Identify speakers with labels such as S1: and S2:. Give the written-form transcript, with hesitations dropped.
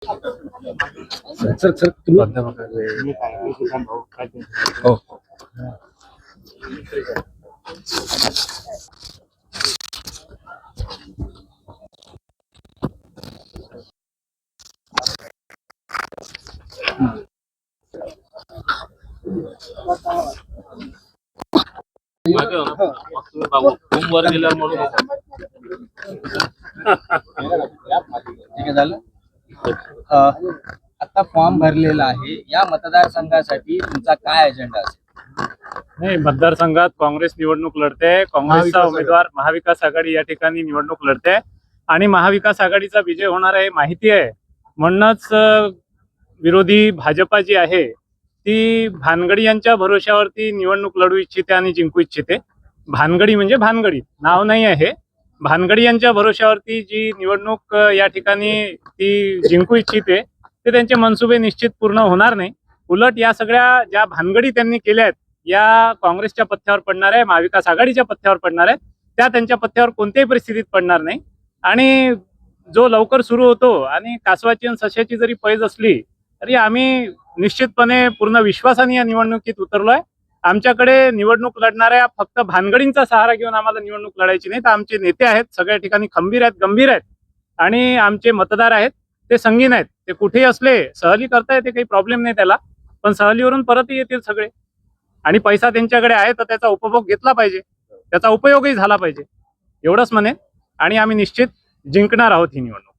S1: Sir sir तुम्ही हो
S2: वर गेल्यावर म्हणून
S3: ठीक आहे झालं. आता फॉर्म भरलेला आहे. या मतदारसंघासाठी तुमचा काय अजेंडा असेल?
S2: नाही, मतदारसंघात काँग्रेस निवडणूक लढते. काँग्रेसचा उमेदवार महाविकास आघाडी या ठिकाणी निवडणूक लढते आणि महाविकास आघाडीचा विजय होणार आहे माहिती आहे. म्हणूनच विरोधी भाजपा जी आहे ती भानगडी यांच्या भरोश्यावरती निवडणूक लढू इच्छिते आणि जिंकू इच्छिते. भानगडी म्हणजे भानगडी नाव नाही आहे. भानगडी यांच्या भरोश्यावरती जी निवडणूक या ठिकाणी ती जिंकू इच्छिते ते त्यांचे मनसुबे निश्चित पूर्ण होणार नाही. उलट या सगळ्या ज्या भानगडी त्यांनी केल्या आहेत या काँग्रेसच्या पथ्यावर पडणार आहे, महाविकास आघाडीच्या पथ्यावर पडणार आहेत. त्या त्यांच्या पथ्यावर कोणत्याही परिस्थितीत पडणार नाही. आणि जो लवकर सुरू होतो आणि कासवाची आणि सश्याची जरी पैज असली तरी आम्ही निश्चितपणे पूर्ण विश्वासाने या निवडणुकीत उतरलोय. आमच्याकडे निवडणूक लढणाऱ्या फक्त भानगडींचा सहारा घेऊन आम्हाला निवडणूक लढायची नाही, तर आमचे नेते आहेत, सगळ्या ठिकाणी खंबीर आहेत, गंभीर आहेत आणि आमचे मतदार आहेत ते संगीन आहेत. ते कुठेही असले सहली करता येते, काही प्रॉब्लेम नाही त्याला, पण सहलीवरून परतही येतील सगळे. आणि पैसा त्यांच्याकडे आहे तर त्याचा उपभोग घेतला पाहिजे, त्याचा उपयोगही झाला पाहिजे, एवढंच म्हणेन. आणि आम्ही निश्चित जिंकणार आहोत ही निवडणूक.